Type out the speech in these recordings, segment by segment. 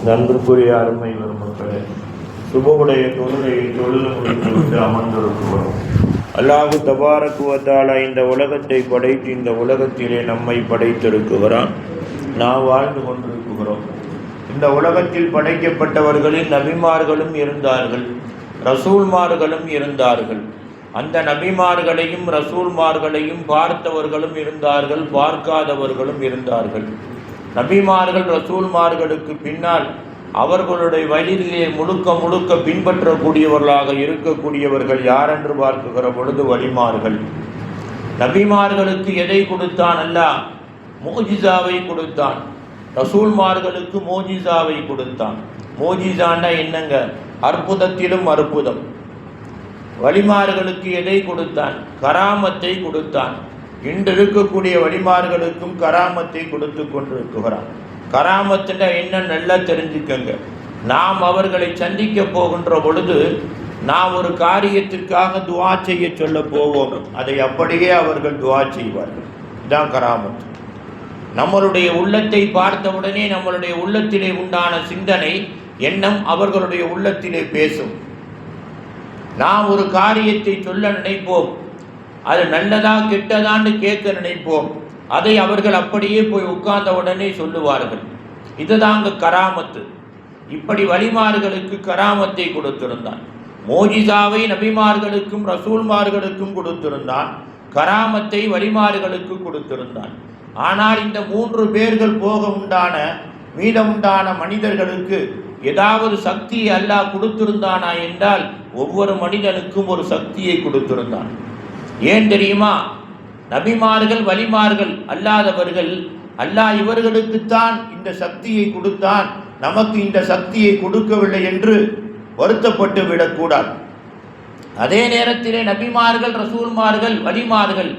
நன்றுக்குரிய அருமை பெருமக்களே, சுபவுடைய தொழுகையை தொழுது முடித்துவிட்டு அமர்ந்திருக்கிறோம். அல்லாஹு தபாரக் வ தஆலா இந்த உலகத்தை படைத்து இந்த உலகத்திலே நம்மை படைத்திருக்கிறான். நாம் வாழ்ந்து கொண்டிருக்கிறோம். இந்த உலகத்தில் படைக்கப்பட்டவர்களில் நபிமார்களும் இருந்தார்கள், ரசூல்மார்களும் இருந்தார்கள். அந்த நபிமார்களையும் ரசூல்மார்களையும் பார்த்தவர்களும் இருந்தார்கள், பார்க்காதவர்களும் இருந்தார்கள். நபிமார்கள் ரசூல்மார்களுக்கு பின்னால் அவர்களுடைய வழியிலே முழுக்க பின்பற்றக்கூடியவர்களாக இருக்கக்கூடியவர்கள் யாரென்று பார்க்குகிற பொழுது வலிமார்கள். நபிமார்களுக்கு எதை கொடுத்தான்? அல்லாஹ் மோஜிசாவை கொடுத்தான். ரசூல்மார்களுக்கு மோஜிசாவை கொடுத்தான். மோஜிசான்னா என்னங்க? அற்புதத்திலும் அற்புதம். வலிமார்களுக்கு எதை கொடுத்தான்? கராமத்தை கொடுத்தான். இன்று இருக்கக்கூடிய வழிமார்களுக்கும் கராமத்தை கொடுத்து கொண்டிருக்கிறான். கராமத்துனா என்ன நல்லா தெரிஞ்சுக்கங்க. நாம் அவர்களை சந்திக்க போகின்ற பொழுது நாம் ஒரு காரியத்திற்காக துவா செய்ய சொல்ல போவோம், அதை அப்படியே அவர்கள் துவா செய்வார்கள். இதுதான் கராமத்து. நம்மளுடைய உள்ளத்தை பார்த்தவுடனே நம்மளுடைய உள்ளத்திலே உண்டான சிந்தனை எண்ணம் அவர்களுடைய உள்ளத்திலே பேசும். நாம் ஒரு காரியத்தை சொல்ல நினைப்போம், அது நல்லதா கெட்டதான்னு கேட்க நினைப்போம், அதை அவர்கள் அப்படியே போய் உட்கார்ந்த உடனே சொல்லுவார்கள். இதுதாங்க கராமத்து. இப்படி வலிமார்களுக்கு கராமத்தை கொடுத்திருந்தான். மோஜிசாவை நபிமார்களுக்கும் ரசூல்மார்களுக்கும் கொடுத்திருந்தான், கராமத்தை வலிமார்களுக்கு கொடுத்திருந்தான். ஆனால் இந்த 3 பேர்கள் போக உண்டான மீதமுண்டான மனிதர்களுக்கு ஏதாவது சக்தியை அல்லாஹ் கொடுத்திருந்தானா என்றால் ஒவ்வொரு மனிதனுக்கும் ஒரு சக்தியை கொடுத்திருந்தான். ஏன் தெரியுமா? நபிமார்கள் வலிமார்கள் அல்லாதவர்கள் அல்லாஹ் இவர்களுக்குத்தான் இந்த சக்தியை கொடுத்தான், நமக்கு இந்த சக்தியை கொடுக்கவில்லை என்று வருத்தப்பட்டு விடக்கூடாது. அதே நேரத்திலே நபிமார்கள் ரசூல்மார்கள் வலிமார்கள்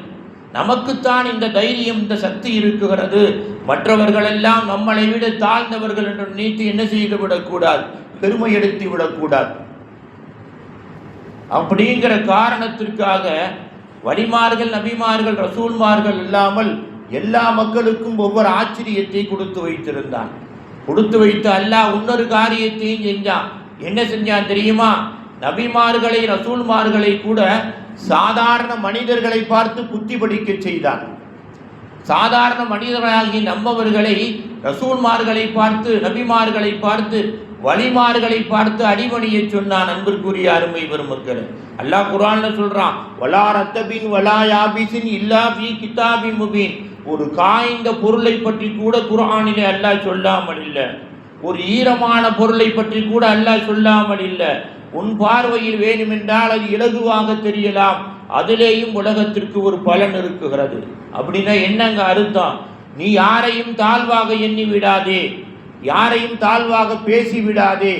நமக்குத்தான் இந்த தைரியம் இந்த சக்தி இருக்குகிறது, மற்றவர்களெல்லாம் நம்மளை விட தாழ்ந்தவர்கள் என்று நினைத்து என்ன செய்து விடக்கூடாது, பெருமை எடுத்து விடக்கூடாது. அப்படிங்கிற காரணத்திற்காக வலிமார்கள் நபிமார்கள் ரசூல்மார்கள் இல்லாமல் எல்லா மக்களுக்கும் ஒவ்வொரு ஆச்சரியத்தை கொடுத்து வைத்திருந்தான். கொடுத்து வைத்து அல்லாஹ் இன்னொரு காரியத்தையும் செஞ்சான். என்ன செஞ்சான் தெரியுமா? நபிமார்களை ரசூல்மார்களை கூட சாதாரண மனிதர்களை பார்த்து புத்தி படிக்க செய்தான். சாதாரண மனிதர்களாகி நம்மவர்களை ரசூல்மார்களை பார்த்து நபிமார்களை பார்த்து வலிமார்களை பார்த்து அடிபணிய சொன்னான். அன்பிற்குரிய அருமை பெருமக்கள், அல்லாஹ் குர்ஆன்ல சொல்றான், வலா ரத்தபின் வலா யாபிசின் இல்லா ஃபீ கிதாபின் முபீன். ஒரு காய்ந்த பொருளை பற்றி கூட குர்ஆனிலே அல்லாஹ் சொல்லாமல் இல்லை. ஒரு ஈரமான பொருளை பற்றி கூட அல்லாஹ் சொல்லாமல் இல்லை. உன் பார்வையில் வேணுமென்றால் அது இலகுவாக தெரியலாம், அதிலேயும் உலகத்திற்கு ஒரு பலன் இருக்குகிறது. அப்படின்னா என்னங்க அர்த்தம்? நீ யாரையும் தாழ்வாக எண்ணி விடாதே, யாரையும் தாழ்வாக பேசி விடாதே,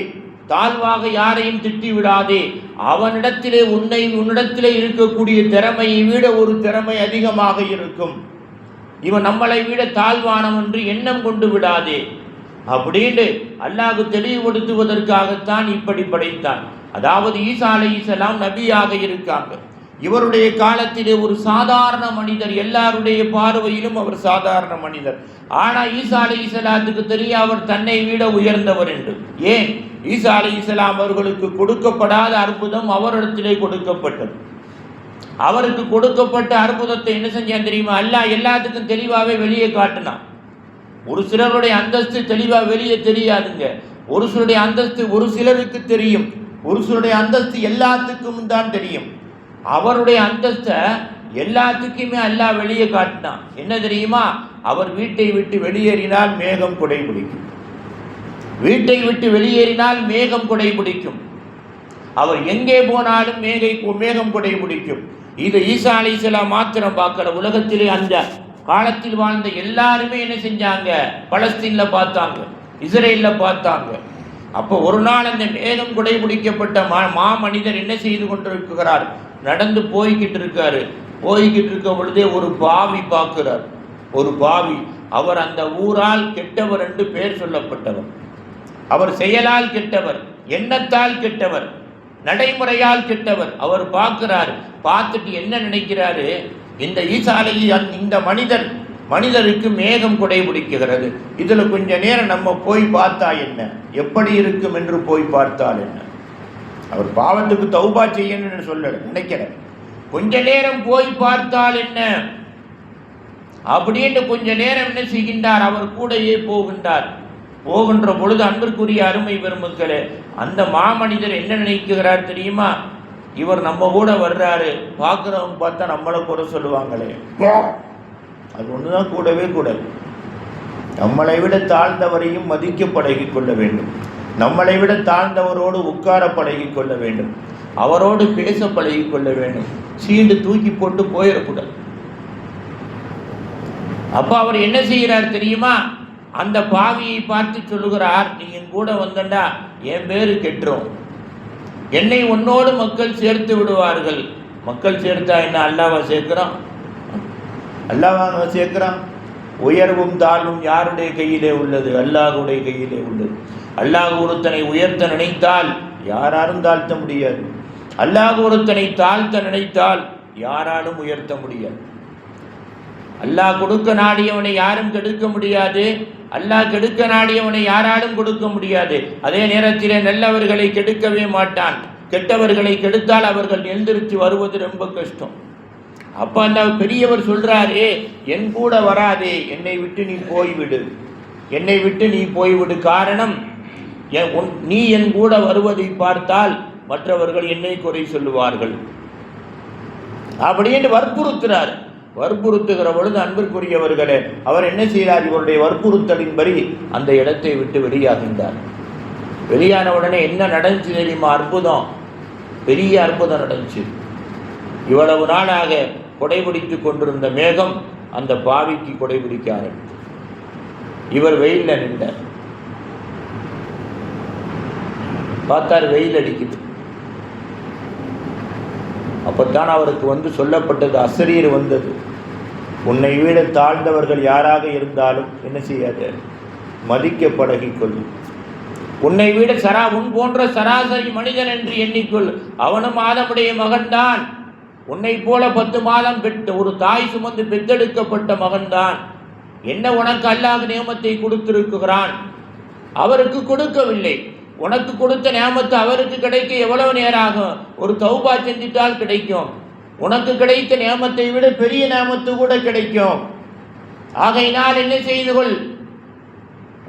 தாழ்வாக யாரையும் திட்டி விடாதே. அவனிடத்திலே உன்னிடத்திலே இருக்கக்கூடிய திறமையை விட ஒரு திறமை அதிகமாக இருக்கும். இவன் நம்மளை விட தாழ்வானம் என்று எண்ணம் கொண்டு விடாதே அப்படின்னு அல்லாஹ் தெளிவுபடுத்துவதற்காகத்தான் இப்படி படைத்தான். அதாவது ஈசா அலைஹிஸ்ஸலாம் நபியாக இருக்காங்க. இவருடைய காலத்திலே ஒரு சாதாரண மனிதர், எல்லாருடைய பார்வையிலும் அவர் சாதாரண மனிதர். ஆனால் ஈசா அலைஹிஸ்ஸலாத்துக்கு தெரிய அவர் தன்னை விட உயர்ந்தவர் என்று. ஏன்? ஈசா அலைஹிஸ்ஸலாம் அவர்களுக்கு கொடுக்கப்படாத அற்புதம் அவரிடத்திலே கொடுக்கப்பட்டது. அவருக்கு கொடுக்கப்பட்ட அற்புதத்தை என்ன செஞ்சான் தெரியுமா? அல்லாஹ் எல்லாத்துக்கும் தெளிவாகவே வெளியே காட்டினான். ஒரு சிலருடைய அந்தஸ்து தெளிவாக வெளியே தெரியாதுங்க. ஒரு சிலருடைய அந்தஸ்து ஒரு சிலருக்கு தெரியும், ஒரு சிலருடைய அந்தஸ்து எல்லாத்துக்கும் தான் தெரியும். அவருடைய அந்தஸ்தை எல்லாத்துக்குமே அல்லாஹ் வெளியே காட்டினான். என்ன தெரியுமா? அவர் வீட்டை விட்டு வெளியேறினால் மேகம் கொடை பிடிக்கும். வீட்டை விட்டு வெளியேறினால் மேகம் கொடை பிடிக்கும். அவர் எங்கே போனாலும் மேகம் கொடை பிடிக்கும். இது ஈசா அலைஹிஸ்ஸலாம் மாத்திரம் பார்க்கல. உலகத்திலே அந்த காலத்தில் வாழ்ந்த எல்லாருமே என்ன செஞ்சாங்க? பலஸ்தீன்ல பார்த்தாங்க, இஸ்ரேல்ல பார்த்தாங்க. அப்போ ஒரு நாள் அந்த மேகம் கொடை பிடிக்கப்பட்ட மாமனிதர் என்ன செய்து கொண்டிருக்கிறார்? நடந்து போய்கிட்டு இருக்காரு. போய்கிட்டு இருக்க பொழுதே ஒரு பாவி பார்க்கிறார். ஒரு பாவி. அவர் அந்த ஊரால் கெட்டவர் என்று பெயர் சொல்லப்பட்டவர். அவர் செயலால் கெட்டவர், எண்ணத்தால் கெட்டவர், நடைமுறையால் கெட்டவர். அவர் பார்க்கிறார். பார்த்துட்டு என்ன நினைக்கிறாரு? இந்த ஈசா அலைஹிஸ்ஸலாம் இந்த மனிதர் மனிதருக்கு மேகம் கொடை பிடிக்கிறது. இதில் கொஞ்ச நேரம் நம்ம போய் பார்த்தா என்ன, எப்படி இருக்கும் என்று போய் பார்த்தால் என்ன. அவர் பாவத்துக்கு தௌபா செய்யணும்னு சொல்ல நினைக்கிறேன். கொஞ்ச நேரம் போய் பார்த்தால் என்ன அப்படின்னு கொஞ்ச நேரம் என்ன செய்கின்றார், அவர் கூடையே போகின்றார். போகின்ற பொழுது அன்பிற்குரிய அருமை பெருமக்களே, அந்த மாமனிதர் என்ன நினைக்கிறார் தெரியுமா? இவர் நம்ம கூட வர்றாரு, பார்க்குறவங்க பார்த்தா நம்மளை குறை சொல்லுவாங்களே, அது ஒன்றுதான் கூடவே கூடாது. நம்மளை விட தாழ்ந்தவரையும் மதிக்க பழகி கொள்ள வேண்டும். நம்மளை விட தாழ்ந்தவரோடு உட்கார பழகி கொள்ள வேண்டும். அவரோடு பேச பழகி கொள்ள வேண்டும். சீண்டு தூக்கி போட்டு போயிடக்கூடாது. அப்போ அவர் என்ன செய்கிறார் தெரியுமா? அந்த பாவியை பார்த்து சொல்லுகிறார், நீ என் கூட வந்தண்டா என் பேரு கெட்டுரும், என்னை உன்னோடு மக்கள் சேர்த்து விடுவார்கள். மக்கள் சேர்த்தா என்ன அல்லாஹ்வை சேர்க்கிறான்? அல்லாஹ்வை சேர்க்கிறான். உயர்வும் தாழ்வும் யாருடைய கையிலே உள்ளது? அல்லாஹ்வுடைய கையிலே உள்ளது. அல்லாஹ் ஒருத்தனை உயர்த்த நினைத்தால் யாராலும் தாழ்த்த முடியாது. அல்லாஹ் ஒருத்தனை தாழ்த்த நினைத்தால் யாராலும் உயர்த்த முடியாது. அல்லாஹ் கொடுக்க நாடியவனை யாரும் கெடுக்க முடியாது. அல்லாஹ் கெடுக்க நாடியவனை யாராலும் கொடுக்க முடியாது. அதே நேரத்தில் நல்லவர்களை கெடுக்கவே மாட்டான். கெட்டவர்களை கெடுத்தால் அவர்கள் எழுந்திருச்சு வருவது ரொம்ப கஷ்டம். அப்போ அந்த பெரியவர் சொல்றாரு, என் கூட வராதே, என்னை விட்டு நீ போய்விடு, என்னை விட்டு நீ போய்விடு. காரணம், நீ என் கூட வருவதை பார்த்தால் மற்றவர்கள் என்னை குறை சொல்லுவார்கள் அப்படின்னு வற்புறுத்துறார். வற்புறுத்துகிற பொழுது அன்பிற்குரியவர்களே, அவர் என்ன செய்கிறார்? இவருடைய வற்புறுத்தலின்படி அந்த இடத்தை விட்டு வெளியாகின்றார். வெளியான உடனே என்ன நடந்துச்சு தெரியுமா? அற்புதம், பெரிய அற்புதம் நடந்துச்சு. இவ்வளவு நாளாக கொடைபிடித்து கொண்டிருந்த மேகம் அந்த பாவிக்கு கொடைபிடிக்க ஆரம்பித்தார். இவர் வெயிலில் நின்றார். பார்த்தார் வெயில் அடிக்குது. அப்பத்தான் அவருக்கு சொல்லப்பட்டது, அசரீர் வந்தது. உன்னை விட தாழ்ந்தவர்கள் யாராக இருந்தாலும் என்ன செய்யாத, மதிக்க பழகிக்கொள்ளும். உன்னை விட உன் போன்ற சராசரி மனிதன் என்று எண்ணிக்கொள். அவனும் ஆதமுடைய மகன்தான். உன்னை போல 10 மாதம் ஒரு தாய் சுமந்து பெத்தெடுக்கப்பட்ட மகன்தான். என்ன உனக்கு அல்லாஹ் நியமத்தை கொடுத்திருக்கிறான், அவருக்கு கொடுக்கவில்லை. உனக்கு கொடுத்த நியமத்து அவருக்கு கிடைக்க எவ்வளவு நேரம் ஆகும்? ஒரு தௌபா செஞ்சிட்டால் கிடைக்கும். உனக்கு கிடைத்த நியமத்தை விட பெரிய நியமத்து கூட கிடைக்கும். ஆகையினால் என்ன செய்து கொள்,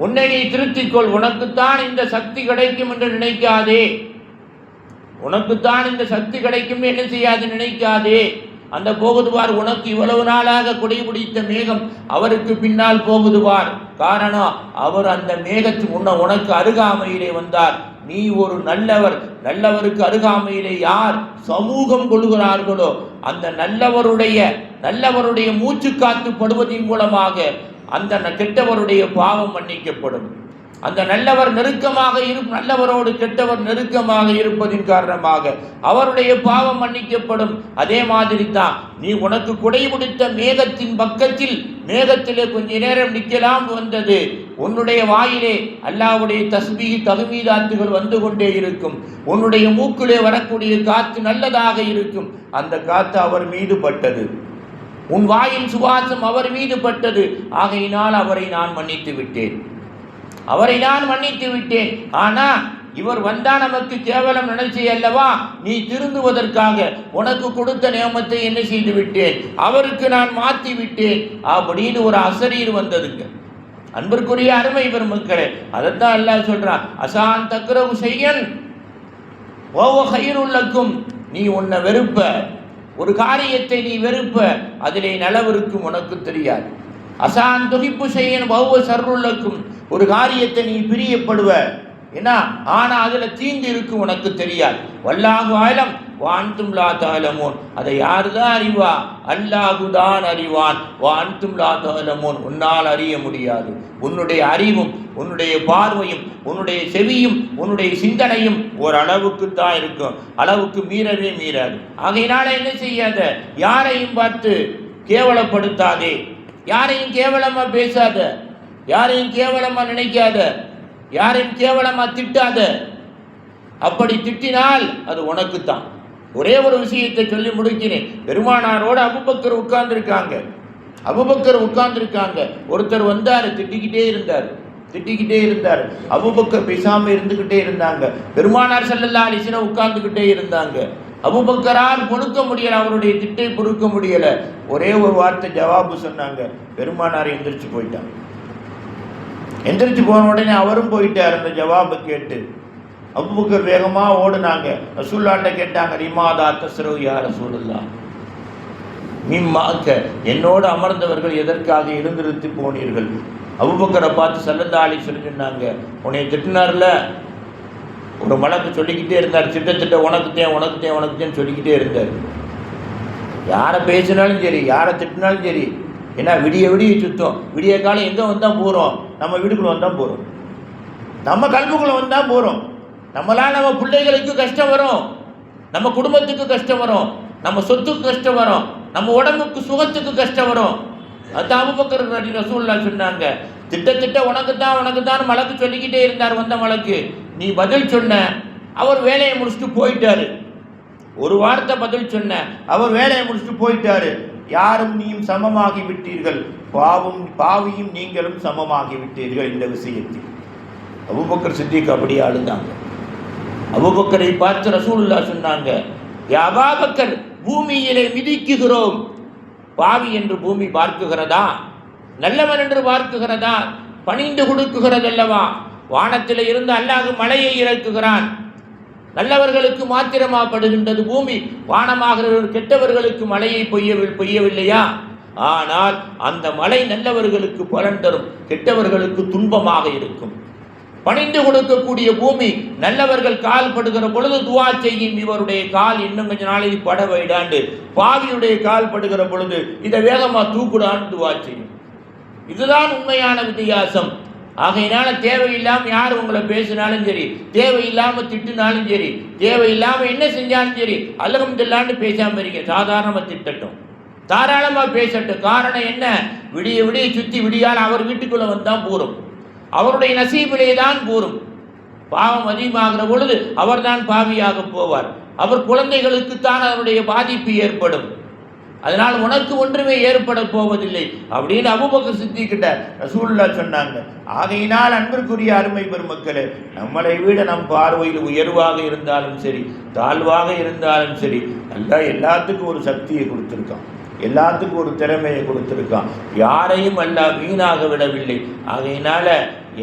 உன்னை நீ திருத்திக்கொள். உனக்குத்தான் இந்த சக்தி கிடைக்கும் என்று நினைக்காதே. உனக்குத்தான் இந்த சக்தி கிடைக்கும் என்ன செய்யாது நினைக்காதே. அந்த போகுதுவார், உனக்கு இவ்வளவு நாளாக குடைபிடித்த மேகம் அவருக்கு பின்னால் போகுதுவார். காரணம், அவர் அந்த மேகத்து உனக்கு அருகாமையிலே வந்தார். நீ ஒரு நல்லவர். நல்லவருக்கு அருகாமையிலே யார் சமூகம் கொள்கிறார்களோ அந்த நல்லவருடைய மூச்சு காத்து படுவதன் மூலமாக அந்த கெட்டவருடைய பாவம் மன்னிக்கப்படும். அந்த நல்லவர் நல்லவரோடு கெட்டவர் நெருக்கமாக இருப்பதின் காரணமாக அவருடைய பாவம் மன்னிக்கப்படும். அதே மாதிரி தான் நீ உனக்கு குடைபிடித்த மேகத்தின் பக்கத்தில் மேகத்திலே கொஞ்ச நேரம் நிற்கலாம் வந்தது. உன்னுடைய வாயிலே அல்லாஹ்வுடைய தஸ்பீஹ் தஹ்மீதாத்துகள் வந்து கொண்டே இருக்கும். உன்னுடைய மூக்கிலே வரக்கூடிய காற்று நல்லதாக இருக்கும். அந்த காற்று அவர் மீது பட்டது. உன் வாயின் சுவாசம் அவர் மீது பட்டது. ஆகையினால் அவரை நான் மன்னித்து விட்டேன். ஆனா இவர் வந்தா நமக்கு கேவலம் நினைச்சே அல்லவா? நீ திருந்துவதற்காக உனக்கு கொடுத்த நியமத்தை என்ன செய்து விட்டேன், அவருக்கு நான் மாற்றி விட்டேன் அப்படின்னு ஒரு அசரீர் வந்ததுங்க. அன்பிற்குரிய அருமை பெருமக்களே, அதைத்தான் அல்லாஹ் சொல்றான், அசான் தக்ரவு செய்யன் ஓவ ஹைருல்லக்கும். நீ உன்னை வெறுப்ப, ஒரு காரியத்தை நீ வெறுப்ப, அதிலே நலவிருக்கும் உனக்கு தெரியாது. அசான் துகிப்பு செய்யன் வௌவ சர்ருல்லக்கும். ஒரு காரியத்தை நீ பிரியப்படுவ என்ன, ஆனா அதுல தீங்கு இருக்கு உனக்கு தெரியாது. வல்லாஹு ஆலம் வான்தும் லா தஅலமூன். அதை யாருதான் அறிவா? அல்லாஹுதான் அறிவான். வான்தும் லா தஅலமூன். உன்னால் அறிய முடியாது. உன்னுடைய அறிவும் உன்னுடைய பார்வையும் உன்னுடைய செவியும் உன்னுடைய சிந்தனையும் ஒரு அளவுக்கு தான் இருக்கும், அளவுக்கு மீறவே மீறாது. ஆகையினால என்ன செய்யாத, யாரையும் பார்த்து கேவலப்படுத்தாதே, யாரையும் கேவலமா பேசாத, யாரையும் கேவலமா நினைக்காத, யாரையும் கேவலமா திட்டாத. அப்படி திட்டினால் அது உனக்குத்தான். ஒரே ஒரு விஷயத்தை சொல்லி முடிக்கிறேன். பெருமானாரோடு அபூபக்கர் உட்கார்ந்துருக்காங்க. அபூபக்கர் உட்கார்ந்துருக்காங்க. ஒருத்தர் வந்தார், திட்டிக்கிட்டே இருந்தார். அபூபக்கர் பேசாம இருந்துகிட்டே இருந்தாங்க. பெருமானார் ஸல்லல்லாஹு அலைஹி வஸல்லம் உட்கார்ந்துகிட்டே இருந்தாங்க. அபூபக்கரால் பொறுக்க முடியல, அவருடைய திட்டை பொறுக்க முடியல. ஒரே ஒரு வார்த்தை ஜவாபு சொன்னாங்க. பெருமானார் எந்திரிச்சு போயிட்டாங்க. எந்திரிச்சு போன உடனே அவரும் போயிட்டார் அந்த ஜவாபை கேட்டு. அபூபக்கர் வேகமா ஓடுனாங்க. ரசூலுல்லாஹ்ட்ட கேட்டாங்க, ரிமாதா தஸ்ரவு யா ரசூலுல்லாஹ், மிம்மாக்க, என்னோடு அமர்ந்தவர்கள் எதற்காக எழுந்திருத்து போனீர்கள்? அபூபக்கரை பார்த்து ஸல்லல்லாஹு அலைஹி வஸல்லம் சொன்னாங்க, உன்னை திட்டினார்ல, ஒரு மலக்கு சொல்லிக்கிட்டே இருந்தார், திட்ட உனக்குத்தேன் சொல்லிக்கிட்டே இருந்தார். யாரை பேசினாலும் சரி, யாரை திட்டினாலும் சரி, ஏன்னா விடிய சுத்தம், விடிய காலம் எங்கே வந்தால் போகிறோம்? நம்ம வீட்டுக்குள்ளே வந்தால் போகிறோம், நம்ம கல்புக்குள்ளே வந்தால் போகிறோம். நம்மளால் நம்ம பிள்ளைகளுக்கு கஷ்டம் வரும், நம்ம குடும்பத்துக்கு கஷ்டம் வரும், நம்ம சொத்துக்கு கஷ்டம் வரும், நம்ம உடம்புக்கு சுகத்துக்கு கஷ்டம் வரும். அதுதான் அபூபக்கர் ரசூலுல்லாஹ் சொன்னாங்க, திட்ட உனக்குத்தான் மலக்கு சொல்லிக்கிட்டே இருந்தார். வந்த மலக்கு, நீ பதில் சொன்ன, அவர் வேலையை முடிச்சுட்டு போயிட்டாரு. ஒரு வார்த்தை பதில் சொன்ன, அவர் வேலையை முடிச்சுட்டு போயிட்டாரு. யாரும் நீயும் சமமாகி விட்டீர்கள், பாவியும் நீங்களும் சமமாகி விட்டீர்கள் இந்த விஷயத்தில். அபூபக்கர் சித்திக் அப்படியே அழுந்தாங்க. அபூபக்கரை பார்த்து ரசூலுல்லாஹ் சொன்னாங்க, யா அபூபக்கர், பூமியிலே மிதிக்குகிறோம், பாவி என்று பூமி பார்க்குகிறதா? நல்லவன் என்று பார்க்குகிறதா? பணிந்து கொடுக்குகிறதல்லவா? வானத்தில் இருந்து அல்லாஹ் மழையை இறக்குகிறான், நல்லவர்களுக்கு மாத்திரமாப்படுகின்றது பூமி. வானமாகிறவர்கள் கெட்டவர்களுக்கு மழையை பொய்யவில்லையா? ஆனால் அந்த மழை நல்லவர்களுக்கு பலன் தரும், கெட்டவர்களுக்கு துன்பமாக இருக்கும். பணிந்து கொடுக்கக்கூடிய பூமி, நல்லவர்கள் கால் படுகிற பொழுது துவா செய்யும், இவருடைய கால் இன்னும் கொஞ்ச நாளைக்கு பட வைடாண்டு. பாவியுடைய கால் படுகிற பொழுது இதை வேகமா தூக்குடான்னு துவா செய்யும். இதுதான் உண்மையான வித்தியாசம். ஆகையினால தேவையில்லாமல் யார் உங்களை பேசினாலும் சரி, தேவையில்லாமல் திட்டினாலும் சரி, தேவையில்லாமல் என்ன செஞ்சாலும் சரி, அல்ஹம்துலில்லாஹ்னு பேசாமல் இருக்க. சாதாரணமாக திட்டட்டும், தாராளமாக பேசட்டும். காரணம் என்ன? விடிய சுற்றி விடியால் அவர் வீட்டுக்குள்ளே வந்தால் போரும், அவருடைய நசீபிலே தான் கூறும். பாவம் அதிகமாகிற பொழுது அவர் தான் பாவியாக போவார். அவர் குழந்தைகளுக்குத்தான் அவருடைய பாதிப்பு ஏற்படும். அதனால் உனக்கு ஒன்றுமே ஏற்பட போவதில்லை அப்படின்னு அபூபக்கர் சித்திக்கிட்ட ரசூலுல்லாஹ் சொன்னாங்க. ஆகையினால் அன்பிற்குரிய அருமை பெருமக்களே, நம்மளை விட நம் பார்வையில் உயர்வாக இருந்தாலும் சரி, தாழ்வாக இருந்தாலும் சரி, அல்லாஹ் எல்லாத்துக்கும் ஒரு சக்தியை கொடுத்துருக்கான், எல்லாத்துக்கும் ஒரு திறமையை கொடுத்துருக்கான். யாரையும் அல்லாஹ் வீணாக விடவில்லை. ஆகையினால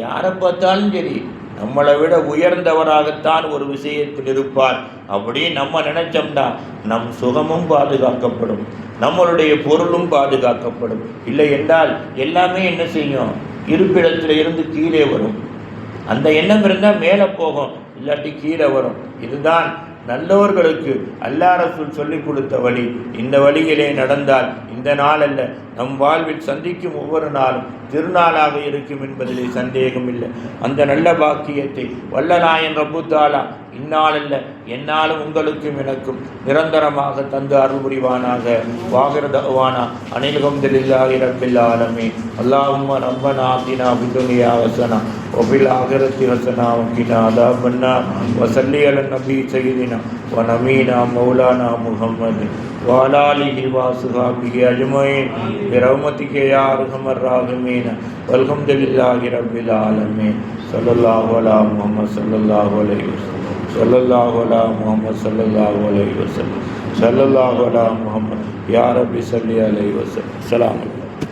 யாரை பார்த்தாலும் சரி, நம்மளை விட உயர்ந்தவராகத்தான் ஒரு விஷயத்தில் இருப்பார் அப்படின்னு நம்ம நினைச்சோம்னா நம் சுகமும் பாதுகாக்கப்படும், நம்மளுடைய பொருளும் பாதுகாக்கப்படும். இல்லை என்றால் எல்லாமே என்ன செய்யும்? இருப்பிடத்தில் இருந்து கீழே வரும். அந்த எண்ணம் இருந்தால் மேலே போகும், இல்லாட்டி கீழே வரும். இதுதான் நல்லவர்களுக்கு அல்லாஹ் ரசூல் சொல்லிக் கொடுத்த வழி. இந்த வழியிலே நடந்தால் இந்த நாள் அல்ல, நம் வாழ்வில் சந்திக்கும் ஒவ்வொரு நாளும் திருநாளாக இருக்கும் என்பதிலே சந்தேகம் இல்லை. அந்த நல்ல பாக்கியத்தை வல்லநாயன் ரப்பு தஆலா இந்நாளல்ல எந்நாளும் உங்களுக்கும் எனக்கும் நிரந்தரமாக தந்து அருள் புரிவானாக. வாகிர தஅவானா அனில் ஹம்துலில்லாஹி ரப்பில் ஆலமீன். அல்லாஹும்ம ரப்பனா ஆத்தினா ஃபித்-துன்யா ஹஸனா வ ஃபில் ஆகிரத்தி ஹஸனா வ கினா அஸாபன்னார். வ ஸல்லி அலன் நபி சய்யிதினா வ நபீனா மௌலானா முஹம்மத் வ அலா ஆலிஹி வ அஸ்ஹாபிஹி அஜ்மஈன் பிரஹ்மதிக யா அர்ஹமர் ராஹிமீன். வல்ஹம்துலில்லாஹி ரப்பில் ஆலமீன். ஸல்லல்லாஹு அலா முஹம்மத் ஸல்லல்லாஹு அலைஹி வஸல்லம். सल्लल्लाहु अला मुहम्मद सल्लल्लाहु अलैहि वसल्लम. सल्लल्लाहु अला मुहम्मद या रब्बी सल्ली अलैहि वसल्लम. सलाम।